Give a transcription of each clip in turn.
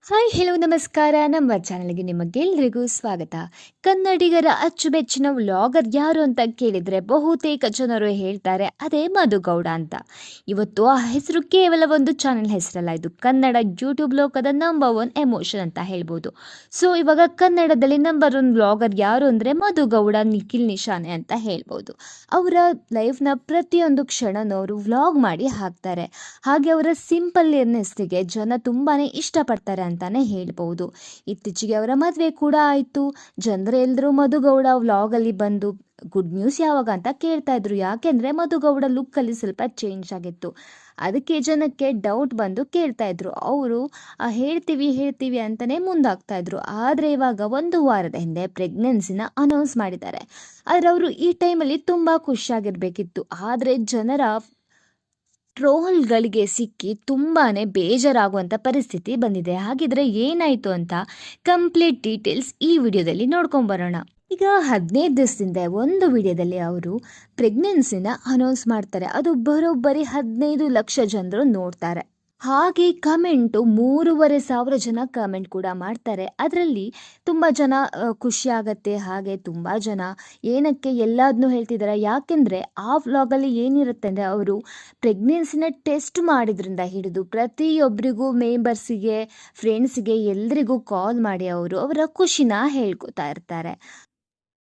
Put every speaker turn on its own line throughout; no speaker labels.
Hi hello ನಮಸ್ಕಾರ ನಮ್ಮ ಚಾನಲ್ಗೆ ನಿಮಗೆಲ್ಲರಿಗೂ ಸ್ವಾಗತ. ಕನ್ನಡಿಗರ ಅಚ್ಚುಮೆಚ್ಚಿನ ವ್ಲಾಗರ್ ಯಾರು ಅಂತ ಕೇಳಿದರೆ ಬಹುತೇಕ ಜನರು ಹೇಳ್ತಾರೆ ಅದೇ ಮಧುಗೌಡ ಅಂತ. ಇವತ್ತು ಆ ಹೆಸರು ಕೇವಲ ಒಂದು ಚಾನಲ್ ಹೆಸರಲ್ಲ, ಇದು ಕನ್ನಡ ಯೂಟ್ಯೂಬ್ ಲೋಕದ ನಂಬರ್ 1 ಎಮೋಷನ್ ಅಂತ ಹೇಳ್ಬೋದು. ಸೊ ಇವಾಗ ಕನ್ನಡದಲ್ಲಿ ನಂಬರ್ 1 ವ್ಲಾಗರ್ ಯಾರು ಅಂದರೆ ಮಧುಗೌಡ ನಿಖಿಲ್ ನಿಶಾನೆ ಅಂತ ಹೇಳ್ಬೋದು. ಅವರ ಲೈಫ್ನ ಪ್ರತಿಯೊಂದು ಕ್ಷಣನೂ ಅವರು ವ್ಲಾಗ್ ಮಾಡಿ ಹಾಕ್ತಾರೆ. ಹಾಗೆ ಅವರ ಸಿಂಪಲ್ನೆಸ್ಸಿಗೆ ಜನ ತುಂಬಾ ಇಷ್ಟಪಡ್ತಾರೆ ಅಂತಾನೆ ಹೇಳ್ಬೋದು. ಇತ್ತೀಚೆಗೆ ಅವರ ಮದುವೆ ಕೂಡ ಆಯಿತು. ಜನರೆಲ್ಲರೂ ಮಧುಗೌಡ ವ್ಲಾಗಲ್ಲಿ ಬಂದು ಗುಡ್ ನ್ಯೂಸ್ ಯಾವಾಗ ಅಂತ ಕೇಳ್ತಾ ಇದ್ರು. ಯಾಕೆಂದರೆ ಮಧುಗೌಡ ಲುಕ್ಕಲ್ಲಿ ಸ್ವಲ್ಪ ಚೇಂಜ್ ಆಗಿತ್ತು. ಅದಕ್ಕೆ ಜನಕ್ಕೆ ಡೌಟ್ ಬಂದು ಕೇಳ್ತಾ ಇದ್ರು. ಅವರು ಹೇಳ್ತೀವಿ ಅಂತಲೇ ಮುಂದಾಗ್ತಾ ಇದ್ರು. ಆದರೆ ಇವಾಗ ಒಂದು ವಾರದ ಹಿಂದೆ ಪ್ರೆಗ್ನೆನ್ಸಿನ ಅನೌನ್ಸ್ ಮಾಡಿದ್ದಾರೆ. ಆದರೆ ಅವರು ಈ ಟೈಮಲ್ಲಿ ತುಂಬ ಖುಷಿಯಾಗಿರ್ಬೇಕಿತ್ತು. ಆದರೆ ಜನರ ಟ್ರೋಲ್ಗಳಿಗೆ ಸಿಕ್ಕಿ ತುಂಬಾ ಬೇಜಾರಾಗುವಂಥ ಪರಿಸ್ಥಿತಿ ಬಂದಿದೆ. ಹಾಗಿದ್ರೆ ಏನಾಯಿತು ಅಂತ ಕಂಪ್ಲೀಟ್ ಡೀಟೇಲ್ಸ್ ಈ ವಿಡಿಯೋದಲ್ಲಿ ನೋಡ್ಕೊಂಬರೋಣ. ಈಗ 15 ದಿವಸದಿಂದ ಒಂದು ವಿಡಿಯೋದಲ್ಲಿ ಅವರು ಪ್ರೆಗ್ನೆನ್ಸಿನ ಅನೌನ್ಸ್ ಮಾಡ್ತಾರೆ. ಅದು ಬರೋಬ್ಬರಿ 15 ಲಕ್ಷ ಜನರು ನೋಡ್ತಾರೆ. ಹಾಗೆ ಕಮೆಂಟು 3,500 ಜನ ಕಮೆಂಟ್ ಕೂಡ ಮಾಡ್ತಾರೆ. ಅದರಲ್ಲಿ ತುಂಬ ಜನ ಖುಷಿ ಆಗತ್ತೆ. ಹಾಗೆ ತುಂಬ ಜನ ಏನಕ್ಕೆ ಎಲ್ಲದನ್ನೂ ಹೇಳ್ತಿದ್ದಾರೆ. ಯಾಕೆಂದರೆ ಆ ವ್ಲಾಗಲ್ಲಿ ಏನಿರುತ್ತೆ ಅಂದರೆ ಅವರು ಪ್ರೆಗ್ನೆನ್ಸಿನ ಟೆಸ್ಟ್ ಮಾಡಿದ್ರಿಂದ ಹಿಡಿದು ಪ್ರತಿಯೊಬ್ಬರಿಗೂ ಮೆಂಬರ್ಸಿಗೆ, ಫ್ರೆಂಡ್ಸಿಗೆ ಎಲ್ರಿಗೂ ಕಾಲ್ ಮಾಡಿ ಅವರು ಅವರ ಖುಷಿನ ಹೇಳ್ಕೊತಾ ಇರ್ತಾರೆ.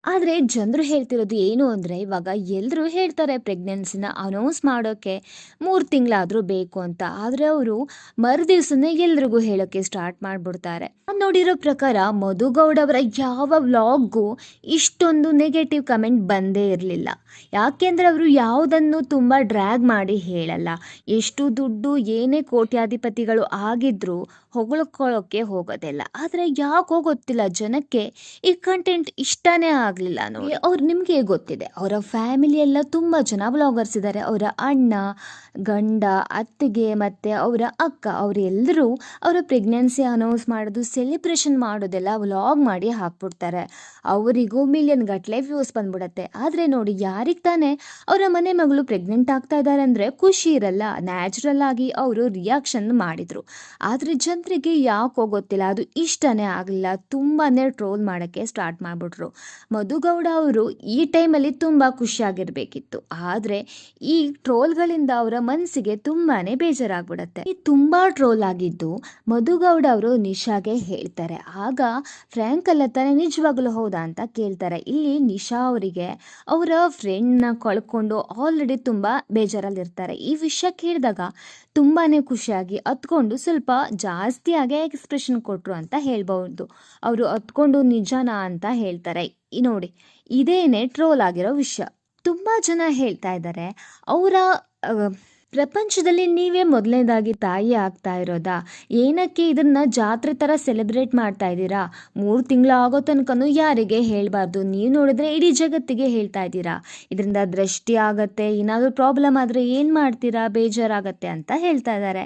ಆದರೆ ಜನರು ಹೇಳ್ತಿರೋದು ಏನು ಅಂದರೆ ಇವಾಗ ಎಲ್ಲರೂ ಹೇಳ್ತಾರೆ ಪ್ರೆಗ್ನೆನ್ಸಿನ ಅನೌನ್ಸ್ ಮಾಡೋಕ್ಕೆ 3 ತಿಂಗಳಾದರೂ ಬೇಕು ಅಂತ. ಆದರೆ ಅವರು ಮರುದಿವ್ಸನೇ ಎಲ್ರಿಗೂ ಹೇಳೋಕ್ಕೆ ಸ್ಟಾರ್ಟ್ ಮಾಡಿಬಿಡ್ತಾರೆ. ನಾನು ನೋಡಿರೋ ಪ್ರಕಾರ ಮಧುಗೌಡ ಅವರ ಯಾವ ವ್ಲಾಗ್ಗೂ ಇಷ್ಟೊಂದು ನೆಗೆಟಿವ್ ಕಮೆಂಟ್ ಬಂದೇ ಇರಲಿಲ್ಲ. ಯಾಕೆಂದರೆ ಅವರು ಯಾವುದನ್ನು ತುಂಬ ಡ್ರ್ಯಾಗ್ ಮಾಡಿ ಹೇಳಲ್ಲ. ಎಷ್ಟು ದುಡ್ಡು ಏನೇ ಕೋಟ್ಯಾಧಿಪತಿಗಳು ಆಗಿದ್ರೂ ಹೊಗಳ್ಕೊಳ್ಳೋಕ್ಕೆ ಹೋಗೋದಿಲ್ಲ. ಆದರೆ ಯಾಕೋ ಗೊತ್ತಿಲ್ಲ ಜನಕ್ಕೆ ಈ ಕಂಟೆಂಟ್ ಇಷ್ಟನೇ ಆಗಲಿಲ್ಲ. ನೋಡಿ, ಅವ್ರು ನಿಮಗೆ ಗೊತ್ತಿದೆ ಅವರ ಫ್ಯಾಮಿಲಿ ಎಲ್ಲ ತುಂಬ ಜನ ವ್ಲಾಗರ್ಸ್ ಇದ್ದಾರೆ. ಅವರ ಅಣ್ಣ, ಗಂಡ, ಅತ್ತಿಗೆ ಮತ್ತು ಅವರ ಅಕ್ಕ ಅವರೆಲ್ಲರೂ ಅವರ ಪ್ರೆಗ್ನೆನ್ಸಿ ಅನೌನ್ಸ್ ಮಾಡೋದು, ಸೆಲೆಬ್ರೇಷನ್ ಮಾಡೋದೆಲ್ಲ ವ್ಲಾಗ್ ಮಾಡಿ ಹಾಕ್ಬಿಡ್ತಾರೆ. ಅವರಿಗೂ ಮಿಲಿಯನ್ ಗಟ್ಟಲೆ ವ್ಯೂಸ್ ಬಂದ್ಬಿಡತ್ತೆ. ಆದರೆ ನೋಡಿ, ಯಾರಿಗೆ ತಾನೇ ಅವರ ಮನೆ ಮಗಳು ಪ್ರೆಗ್ನೆಂಟ್ ಆಗ್ತಾ ಇದ್ದಾರೆ ಅಂದರೆ ಖುಷಿ ಇರಲ್ಲ. ನ್ಯಾಚುರಲ್ ಆಗಿ ಅವರು ರಿಯಾಕ್ಷನ್ ಮಾಡಿದರು. ಆದರೆ ಜನರಿಗೆ ಯಾಕೋ ಗೊತ್ತಿಲ್ಲ ಅದು ಇಷ್ಟನೇ ಆಗಲಿಲ್ಲ. ತುಂಬಾ ಟ್ರೋಲ್ ಮಾಡೋಕ್ಕೆ ಸ್ಟಾರ್ಟ್ ಮಾಡಿಬಿಟ್ರು. ಮಧುಗೌಡ ಅವರು ಈ ಟೈಮಲ್ಲಿ ತುಂಬ ಖುಷಿಯಾಗಿರಬೇಕಿತ್ತು. ಆದರೆ ಈ ಟ್ರೋಲ್ಗಳಿಂದ ಅವರ ಮನಸ್ಸಿಗೆ ತುಂಬಾ ಬೇಜಾರಾಗ್ಬಿಡತ್ತೆ. ಈ ತುಂಬ ಟ್ರೋಲ್ ಆಗಿದ್ದು ಮಧುಗೌಡ ಅವರು ನಿಶಾಗೆ ಹೇಳ್ತಾರೆ. ಆಗ ಫ್ರ್ಯಾಂಕ್ ಅಲ್ಲ ತಾನೇ, ನಿಜವಾಗ್ಲೂ ಹೌದಾ ಅಂತ ಕೇಳ್ತಾರೆ. ಇಲ್ಲಿ ನಿಶಾ ಅವರಿಗೆ ಅವರ ಫ್ರೆಂಡ್ನ ಕಳ್ಕೊಂಡು ಆಲ್ರೆಡಿ ತುಂಬ ಬೇಜಾರಲ್ಲಿರ್ತಾರೆ. ಈ ವಿಷಯ ಕೇಳಿದಾಗ ತುಂಬಾ ಖುಷಿಯಾಗಿ ಹತ್ಕೊಂಡು ಸ್ವಲ್ಪ ಜಾಸ್ತಿಯಾಗಿ ಎಕ್ಸ್ಪ್ರೆಷನ್ ಕೊಟ್ಟರು ಅಂತ ಹೇಳ್ಬೋದು. ಅವರು ಹತ್ಕೊಂಡು ನಿಜನಾ ಅಂತ ಹೇಳ್ತಾರೆ. ನೋಡಿ, ಇದೇನೆ ಟ್ರೋಲ್ ಆಗಿರೋ ವಿಷಯ. ತುಂಬ ಜನ ಹೇಳ್ತಾ ಇದ್ದಾರೆ ಅವರ ಪ್ರಪಂಚದಲ್ಲಿ ನೀವೇ ಮೊದಲನೇದಾಗಿ ತಾಯಿ ಆಗ್ತಾ ಇರೋದಾ, ಏನಕ್ಕೆ ಇದನ್ನ ಜಾತ್ರೆ ಥರ ಸೆಲೆಬ್ರೇಟ್ ಮಾಡ್ತಾ ಇದ್ದೀರಾ, 3 ತಿಂಗಳು ಆಗೋ ತನಕನೂ ಯಾರಿಗೆ ಹೇಳಬಾರ್ದು, ನೀವು ನೋಡಿದ್ರೆ ಇಡೀ ಜಗತ್ತಿಗೆ ಹೇಳ್ತಾ ಇದ್ದೀರಾ, ಇದರಿಂದ ದೃಷ್ಟಿ ಆಗತ್ತೆ, ಏನಾದರೂ ಪ್ರಾಬ್ಲಮ್ ಆದರೆ ಏನು ಮಾಡ್ತೀರಾ, ಬೇಜಾರಾಗತ್ತೆ ಅಂತ ಹೇಳ್ತಾ ಇದ್ದಾರೆ.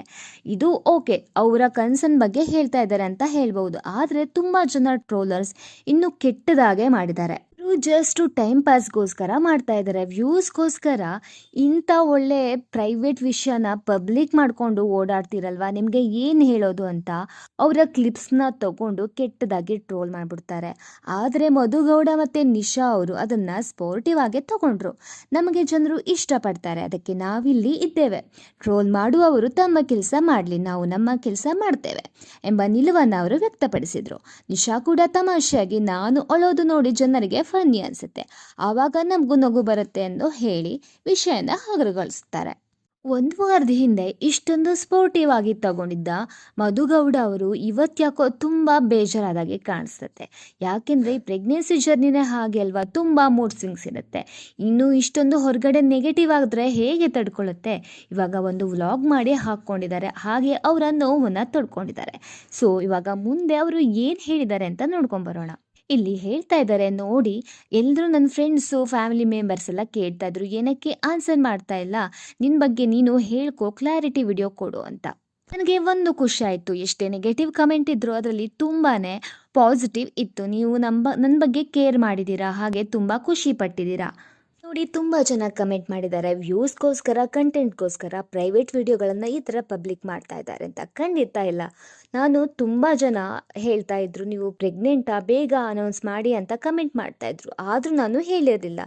ಇದು ಓಕೆ, ಅವರ ಕನ್ಸರ್ನ್ ಬಗ್ಗೆ ಹೇಳ್ತಾ ಇದ್ದಾರೆ ಅಂತ ಹೇಳ್ಬೋದು. ಆದರೆ ತುಂಬ ಜನ ಟ್ರೋಲರ್ಸ್ ಇನ್ನೂ ಕೆಟ್ಟದಾಗೆ ಮಾಡಿದ್ದಾರೆ. ಜಸ್ಟ್ ಟೈಮ್ ಪಾಸ್ಗೋಸ್ಕರ ಮಾಡ್ತಾ ಇದ್ದಾರೆ, ವ್ಯೂಸ್ಗೋಸ್ಕರ ಇಂಥ ಒಳ್ಳೆ ಪ್ರೈವೇಟ್ ವಿಷಯನ ಪಬ್ಲಿಕ್ ಮಾಡಿಕೊಂಡು ಓಡಾಡ್ತಿರಲ್ವಾ, ನಿಮಗೆ ಏನು ಹೇಳೋದು ಅಂತ ಅವರ ಕ್ಲಿಪ್ಸ್ನ ತಗೊಂಡು ಕೆಟ್ಟದಾಗಿ ಟ್ರೋಲ್ ಮಾಡಿಬಿಡ್ತಾರೆ. ಆದರೆ ಮಧುಗೌಡ ಮತ್ತು ನಿಶಾ ಅವರು ಅದನ್ನು ಸ್ಪೋರ್ಟಿವ್ ಆಗಿ ತಗೊಂಡ್ರು. ನಮಗೆ ಜನರು ಇಷ್ಟಪಡ್ತಾರೆ, ಅದಕ್ಕೆ ನಾವಿಲ್ಲಿ ಇದ್ದೇವೆ. ಟ್ರೋಲ್ ಮಾಡುವವರು ತಮ್ಮ ಕೆಲಸ ಮಾಡಲಿ, ನಾವು ನಮ್ಮ ಕೆಲಸ ಮಾಡ್ತೇವೆ ಎಂಬ ನಿಲುವನ್ನು ಅವರು ವ್ಯಕ್ತಪಡಿಸಿದರು. ನಿಶಾ ಕೂಡ ತಮಾಷೆಯಾಗಿ ನಾನು ಅಳೋದು ನೋಡಿ ಜನರಿಗೆ ಫನ್ನಿ ಅನಿಸುತ್ತೆ, ಆವಾಗ ನಮಗೂ ನಗು ಬರುತ್ತೆ ಎಂದು ಹೇಳಿ ವಿಷಯನ ಹಗುರಗೊಳಿಸ್ತಾರೆ. 1 ವಾರದ ಹಿಂದೆ ಇಷ್ಟೊಂದು ಸ್ಪೋರ್ಟಿವ್ ಆಗಿ ತಗೊಂಡಿದ್ದ ಮಧುಗೌಡ ಅವರು ಇವತ್ತ್ಯಾಕೋ ತುಂಬ ಬೇಜಾರಾದಾಗೆ ಕಾಣಿಸ್ತತೆ. ಯಾಕೆಂದರೆ ಈ ಪ್ರೆಗ್ನೆನ್ಸಿ ಜರ್ನಿನೇ ಹಾಗೆ ಅಲ್ವಾ, ತುಂಬ ಮೂಡ್ ಸ್ವಿಂಗ್ಸ್ ಇರುತ್ತೆ. ಇನ್ನು ಇಷ್ಟೊಂದು ಹೊರಗಡೆ ನೆಗೆಟಿವ್ ಆಗಿದ್ರೆ ಹೇಗೆ ತಡ್ಕೊಳ್ಳುತ್ತೆ. ಇವಾಗ ಒಂದು ವ್ಲಾಗ್ ಮಾಡಿ ಹಾಕ್ಕೊಂಡಿದ್ದಾರೆ, ಹಾಗೆ ಅವರ ನೋವನ್ನು ತಡ್ಕೊಂಡಿದ್ದಾರೆ. ಸೊ ಇವಾಗ ಮುಂದೆ ಅವರು ಏನು ಹೇಳಿದ್ದಾರೆ ಅಂತ ನೋಡ್ಕೊಂಬರೋಣ. ಇಲ್ಲಿ ಹೇಳ್ತಾ ಇದ್ದಾರೆ ನೋಡಿ, ಎಲ್ಲರೂ ನನ್ನ ಫ್ರೆಂಡ್ಸು, ಫ್ಯಾಮಿಲಿ ಮೆಂಬರ್ಸ್ ಎಲ್ಲ ಕೇಳ್ತಾ ಇದ್ರು ಏನಕ್ಕೆ ಆನ್ಸರ್ ಮಾಡ್ತಾ ಇಲ್ಲ, ನಿನ್ನ ಬಗ್ಗೆ ನೀನು ಹೇಳ್ಕೊ, ಕ್ಲಾರಿಟಿ ವಿಡಿಯೋ ಕೊಡು ಅಂತ. ನನಗೆ ಒಂದು ಖುಷಿ ಆಯಿತು, ಎಷ್ಟೇ ನೆಗೆಟಿವ್ ಕಮೆಂಟ್ ಇದ್ದರೂ ಅದರಲ್ಲಿ ತುಂಬಾ ಪಾಸಿಟಿವ್ ಇತ್ತು. ನೀವು ನನ್ನ ಬಗ್ಗೆ ಕೇರ್ ಮಾಡಿದ್ದೀರಾ, ಹಾಗೆ ತುಂಬ ಖುಷಿ ಪಟ್ಟಿದ್ದೀರಾ. ನೋಡಿ, ತುಂಬ ಜನ ಕಮೆಂಟ್ ಮಾಡಿದ್ದಾರೆ ವ್ಯೂಸ್ಗೋಸ್ಕರ, ಕಂಟೆಂಟ್ಗೋಸ್ಕರ ಪ್ರೈವೇಟ್ ವಿಡಿಯೋಗಳನ್ನು ಈ ಥರ ಪಬ್ಲಿಕ್ ಮಾಡ್ತಾ ಇದ್ದಾರೆ ಅಂತ. ಖಂಡಿತ ಇಲ್ಲ, ನಾನು ತುಂಬ ಜನ ಹೇಳ್ತಾ ಇದ್ರು, ನೀವು ಪ್ರೆಗ್ನೆಂಟಾ ಬೇಗ ಅನೌನ್ಸ್ ಮಾಡಿ ಅಂತ ಕಮೆಂಟ್ ಮಾಡ್ತಾ ಇದ್ರು. ಆದರೂ ನಾನು ಹೇಳಿರಲಿಲ್ಲ.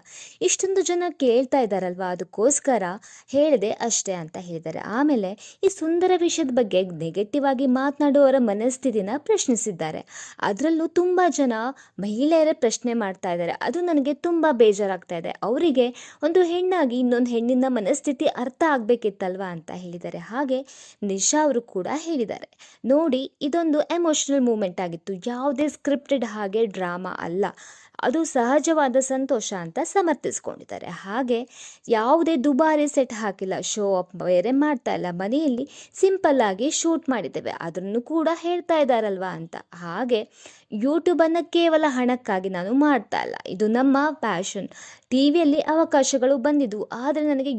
ಇಷ್ಟೊಂದು ಜನ ಕೇಳ್ತಾ ಇದ್ದಾರಲ್ವಾ, ಅದಕ್ಕೋಸ್ಕರ ಹೇಳಿದೆ ಅಷ್ಟೇ ಅಂತ ಹೇಳಿದ್ದಾರೆ. ಆಮೇಲೆ ಈ ಸುಂದರ ವಿಷಯದ ಬಗ್ಗೆ ನೆಗೆಟಿವ್ ಆಗಿ ಮಾತನಾಡುವವರ ಮನಸ್ಥಿತಿನ ಪ್ರಶ್ನಿಸಿದ್ದಾರೆ. ಅದರಲ್ಲೂ ತುಂಬ ಜನ ಮಹಿಳೆಯರೇ ಪ್ರಶ್ನೆ ಮಾಡ್ತಾ ಇದ್ದಾರೆ. ಅದು ನನಗೆ ತುಂಬ ಬೇಜಾರಾಗ್ತಾ ಇದೆ. ಅವರಿಗೆ ಒಂದು ಹೆಣ್ಣಾಗಿ ಇನ್ನೊಂದು ಹೆಣ್ಣಿನ ಮನಸ್ಥಿತಿ ಅರ್ಥ ಆಗಬೇಕಿತ್ತಲ್ವಾ ಅಂತ ಹೇಳಿದ್ದಾರೆ. ಹಾಗೆ ನಿಶಾ ಅವರು ಕೂಡ ಹೇಳಿದ್ದಾರೆ, ನೋಡಿ ಇದೊಂದು ಎಮೋಷನಲ್ ಮೂಮೆಂಟ್ ಆಗಿತ್ತು, ಯಾವುದೇ ಸ್ಕ್ರಿಪ್ಟೆಡ್ ಹಾಗೆ ಡ್ರಾಮಾ ಅಲ್ಲ, ಅದು ಸಹಜವಾದ ಸಂತೋಷ ಅಂತ ಸಮರ್ಥಿಸ್ಕೊಂಡಿದ್ದಾರೆ. ಹಾಗೆ ಯಾವುದೇ ದುಬಾರಿ ಸೆಟ್ ಹಾಕಿಲ್ಲ, ಶೋ ಅಪ್ ಬೇರೆ ಮಾಡ್ತಾ ಇಲ್ಲ, ಮನೆಯಲ್ಲಿ ಸಿಂಪಲ್ ಆಗಿ ಶೂಟ್ ಮಾಡಿದ್ದೇವೆ, ಅದನ್ನು ಕೂಡ ಹೇಳ್ತಾ ಇದ್ದಾರಲ್ವಾ ಅಂತ. ಹಾಗೆ ಯೂಟ್ಯೂಬನ್ನು ಕೇವಲ ಹಣಕ್ಕಾಗಿ ನಾನು ಮಾಡ್ತಾ ಇಲ್ಲ, ಇದು ನಮ್ಮ ಪ್ಯಾಷನ್. ಟಿ ವಿಯಲ್ಲಿ ಅವಕಾಶಗಳು ಬಂದಿದ್ವು, ಆದರೆ ನನಗೆ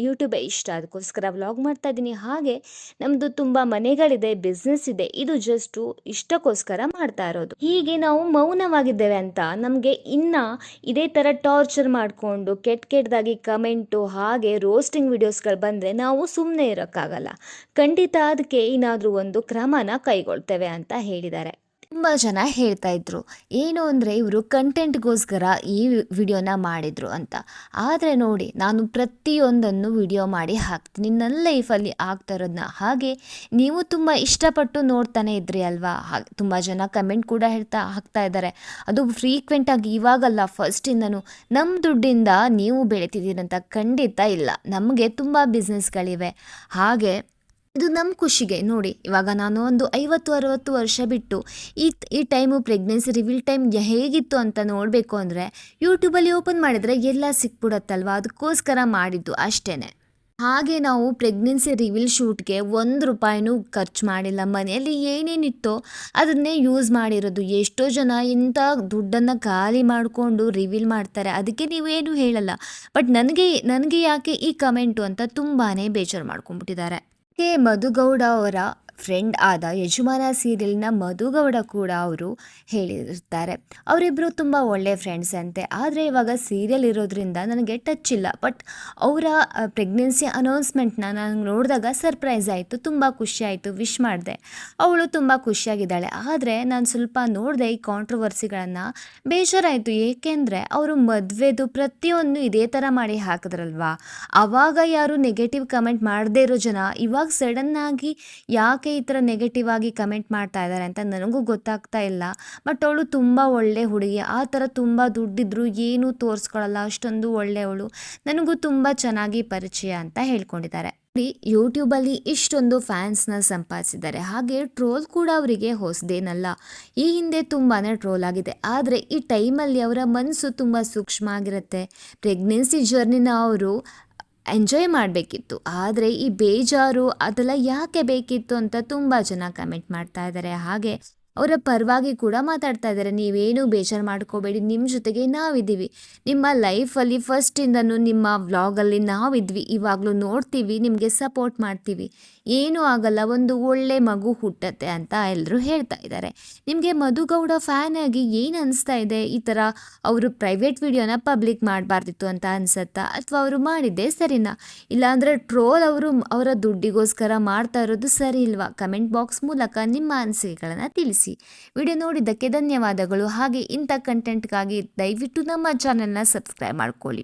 ಯೂಟ್ಯೂಬೇ ಇಷ್ಟ, ಅದಕ್ಕೋಸ್ಕರ ವ್ಲಾಗ್ ಮಾಡ್ತಾ ಇದ್ದೀನಿ. ಹಾಗೆ ನಮ್ಮದು ತುಂಬ ಮನೆಗಳಿದೆ, ಬಿಸ್ನೆಸ್ ಇದೆ, ಇದು ಜಸ್ಟು ಇಷ್ಟಕ್ಕೋಸ್ಕರ ಮಾಡ್ತಾ ಇರೋದು. ಹೀಗೆ ನಾವು ಮೌನವಾಗಿದ್ದೇವೆ ಅಂತ ನಮಗೆ ಇದೇ ಥರ ಟಾರ್ಚರ್ ಮಾಡಿಕೊಂಡು ಕೆಟ್ಟದಾಗಿ ಕಮೆಂಟು ಹಾಗೆ ರೋಸ್ಟಿಂಗ್ ವಿಡಿಯೋಸ್ಗಳು ಬಂದರೆ ನಾವು ಸುಮ್ಮನೆ ಇರೋಕ್ಕಾಗಲ್ಲ. ಖಂಡಿತ ಅದಕ್ಕೆ ಏನಾದರೂ ಒಂದು ಕ್ರಮನ ಕೈಗೊಳ್ತೇವೆ ಅಂತ ಹೇಳಿದ್ದಾರೆ. ತುಂಬ ಜನ ಹೇಳ್ತಾ ಇದ್ರು, ಏನು ಅಂದರೆ ಇವರು ಕಂಟೆಂಟ್ಗೋಸ್ಕರ ಈ ವಿಡಿಯೋನ ಮಾಡಿದರು ಅಂತ. ಆದರೆ ನೋಡಿ, ನಾನು ಪ್ರತಿಯೊಂದನ್ನು ವಿಡಿಯೋ ಮಾಡಿ ಹಾಕ್ತೀನಿ ನನ್ನ ಲೈಫಲ್ಲಿ ಆಗ್ತಾ ಇರೋದನ್ನ. ಹಾಗೆ ನೀವು ತುಂಬ ಇಷ್ಟಪಟ್ಟು ನೋಡ್ತಾನೆ ಇದ್ರಿ ಅಲ್ವಾ. ತುಂಬ ಜನ ಕಮೆಂಟ್ ಕೂಡ ಹಾಕ್ತಾ ಇದ್ದಾರೆ, ಅದು ಫ್ರೀಕ್ವೆಂಟಾಗಿ ಇವಾಗಲ್ಲ, ಫಸ್ಟಿಂದನೂ ನಮ್ಮ ದುಡ್ಡಿಂದ ನೀವು ಬೆಳಿತಿದ್ದೀರಂತ. ಖಂಡಿತ ಇಲ್ಲ, ನಮಗೆ ತುಂಬ ಬಿಸ್ನೆಸ್ಗಳಿವೆ. ಹಾಗೆ ಇದು ನಮ್ಮ ಖುಷಿಗೆ. ನೋಡಿ, ಇವಾಗ ನಾನು ಒಂದು 50-60 ವರ್ಷ ಬಿಟ್ಟು ಈ ಟೈಮು ಪ್ರೆಗ್ನೆನ್ಸಿ ರಿವೀಲ್ ಟೈಮ್ ಹೇಗಿತ್ತು ಅಂತ ನೋಡಬೇಕು ಅಂದರೆ ಯೂಟ್ಯೂಬಲ್ಲಿ ಓಪನ್ ಮಾಡಿದರೆ ಎಲ್ಲ ಸಿಕ್ಬಿಡತ್ತಲ್ವ, ಅದಕ್ಕೋಸ್ಕರ ಮಾಡಿದ್ದು ಅಷ್ಟೇ. ಹಾಗೆ ನಾವು ಪ್ರೆಗ್ನೆನ್ಸಿ ರಿವೀಲ್ ಶೂಟ್ಗೆ 1 ರೂಪಾಯಿನೂ ಖರ್ಚು ಮಾಡಿಲ್ಲ. ಮನೆಯಲ್ಲಿ ಏನೇನಿತ್ತೋ ಅದನ್ನೇ ಯೂಸ್ ಮಾಡಿರೋದು. ಎಷ್ಟೋ ಜನ ಇಂಥ ದುಡ್ಡನ್ನು ಖಾಲಿ ಮಾಡಿಕೊಂಡು ರಿವೀಲ್ ಮಾಡ್ತಾರೆ, ಅದಕ್ಕೆ ನೀವೇನು ಹೇಳಲ್ಲ. ಬಟ್ ನನಗೆ ಯಾಕೆ ಈ ಕಮೆಂಟು ಅಂತ ತುಂಬಾ ಬೇಜಾರು ಮಾಡ್ಕೊಂಡ್ಬಿಟ್ಟಿದ್ದಾರೆ. ಮಧುಗೌಡ ಅವರ ಫ್ರೆಂಡ್ ಆದ ಯಜಮಾನ ಸೀರಿಯಲ್ನ ಮಧುಗೌಡ ಕೂಡ ಅವರು ಹೇಳಿರ್ತಾರೆ, ಅವರಿಬ್ಬರು ತುಂಬ ಒಳ್ಳೆ ಫ್ರೆಂಡ್ಸ್ ಅಂತೆ. ಆದರೆ ಇವಾಗ ಸೀರಿಯಲ್ ಇರೋದ್ರಿಂದ ನನಗೆ ಟಚ್ ಇಲ್ಲ. ಬಟ್ ಅವರ ಪ್ರೆಗ್ನೆನ್ಸಿ ಅನೌನ್ಸ್ಮೆಂಟ್ನ ನಾನು ನೋಡಿದಾಗ ಸರ್ಪ್ರೈಸ್ ಆಯಿತು, ತುಂಬ ಖುಷಿ ಆಯಿತು, ವಿಶ್ ಮಾಡಿದೆ. ಅವಳು ತುಂಬ ಖುಷಿಯಾಗಿದ್ದಾಳೆ. ಆದರೆ ನಾನು ಸ್ವಲ್ಪ ನೋಡಿದೆ ಈ ಕಾಂಟ್ರವರ್ಸಿಗಳನ್ನು, ಬೇಜಾರಾಯಿತು. ಏಕೆಂದರೆ ಅವರು ಮದುವೆದು ಪ್ರತಿಯೊಂದು ಇದೇ ಥರ ಮಾಡಿ ಹಾಕಿದ್ರಲ್ವಾ, ಆವಾಗ ಯಾರು ನೆಗೆಟಿವ್ ಕಮೆಂಟ್ ಮಾಡದೇ ಇರೋ ಜನ ಇವಾಗ ಸಡನ್ನಾಗಿ ಯಾಕೆ ಈ ಥರ ನೆಗೆಟಿವ್ ಆಗಿ ಕಮೆಂಟ್ ಮಾಡ್ತಾ ಇದ್ದಾರೆ ಅಂತ ನನಗೂ ಗೊತ್ತಾಗ್ತಾ ಇಲ್ಲ. ಬಟ್ ಅವಳು ತುಂಬ ಒಳ್ಳೆ ಹುಡುಗಿ, ಆ ಥರ ತುಂಬ ದುಡ್ಡಿದ್ರು ಏನೂ ತೋರಿಸ್ಕೊಳ್ಳಲ್ಲ, ಅಷ್ಟೊಂದು ಒಳ್ಳೆಯವಳು, ನನಗೂ ತುಂಬ ಚೆನ್ನಾಗಿ ಪರಿಚಯ ಅಂತ ಹೇಳ್ಕೊಂಡಿದ್ದಾರೆ. ಯೂಟ್ಯೂಬಲ್ಲಿ ಇಷ್ಟೊಂದು ಫ್ಯಾನ್ಸ್ನ ಸಂಪಾದಿಸಿದ್ದಾರೆ. ಹಾಗೆ ಟ್ರೋಲ್ ಕೂಡ ಅವರಿಗೆ ಹೊಸದೇನಲ್ಲ, ಈ ಹಿಂದೆ ತುಂಬಾ ಟ್ರೋಲ್ ಆಗಿದೆ. ಆದರೆ ಈ ಟೈಮಲ್ಲಿ ಅವರ ಮನಸ್ಸು ತುಂಬ ಸೂಕ್ಷ್ಮ ಆಗಿರುತ್ತೆ. ಪ್ರೆಗ್ನೆನ್ಸಿ ಜರ್ನಿನ ಅವರು ಎಂಜಾಯ್ ಮಾಡಬೇಕಿತ್ತು, ಆದರೆ ಈ ಬೇಜಾರು ಅದೆಲ್ಲ ಯಾಕೆ ಬೇಕಿತ್ತು ಅಂತ ತುಂಬ ಜನ ಕಮೆಂಟ್ ಮಾಡ್ತಾ ಇದ್ದಾರೆ. ಹಾಗೆ ಅವರ ಪರವಾಗಿ ಕೂಡ ಮಾತಾಡ್ತಾ ಇದ್ದಾರೆ, ನೀವೇನು ಬೇಜಾರು ಮಾಡ್ಕೋಬೇಡಿ, ನಿಮ್ಮ ಜೊತೆಗೆ ನಾವಿದ್ದೀವಿ, ನಿಮ್ಮ ಲೈಫಲ್ಲಿ ಫಸ್ಟಿಂದನೂ ನಿಮ್ಮ ವ್ಲಾಗಲ್ಲಿ ನಾವಿದ್ವಿ, ಇವಾಗಲೂ ನೋಡ್ತೀವಿ, ನಿಮಗೆ ಸಪೋರ್ಟ್ ಮಾಡ್ತೀವಿ, ಏನೂ ಆಗಲ್ಲ, ಒಂದು ಒಳ್ಳೆ ಮಗು ಹುಟ್ಟತ್ತೆ ಅಂತ ಎಲ್ಲರೂ ಹೇಳ್ತಾ ಇದ್ದಾರೆ. ನಿಮಗೆ ಮಧುಗೌಡ ಫ್ಯಾನ್ ಆಗಿ ಏನು ಅನಿಸ್ತಾ ಇದೆ? ಈ ಥರ ಅವರು ಪ್ರೈವೇಟ್ ವಿಡಿಯೋನ ಪಬ್ಲಿಕ್ ಮಾಡಬಾರ್ದಿತ್ತು ಅಂತ ಅನಿಸುತ್ತಾ, ಅಥವಾ ಅವರು ಮಾಡಿದ್ದೇ ಸರಿನಾ? ಇಲ್ಲಾಂದರೆ ಟ್ರೋಲ್ ಅವರ ದುಡ್ಡಿಗೋಸ್ಕರ ಮಾಡ್ತಾ ಇರೋದು ಸರಿ ಇಲ್ವಾ? ಕಮೆಂಟ್ ಬಾಕ್ಸ್ ಮೂಲಕ ನಿಮ್ಮ ಅನಿಸಿಕೆಗಳನ್ನು ತಿಳಿಸಿ. ವಿಡಿಯೋ ನೋಡಿದ್ದಕ್ಕೆ ಧನ್ಯವಾದಗಳು. ಹಾಗೆ ಇಂಥ ಕಂಟೆಂಟ್ಗಾಗಿ ದಯವಿಟ್ಟು ನಮ್ಮ ಚಾನೆಲ್ನ ಸಬ್ಸ್ಕ್ರೈಬ್ ಮಾಡ್ಕೊಳ್ಳಿ.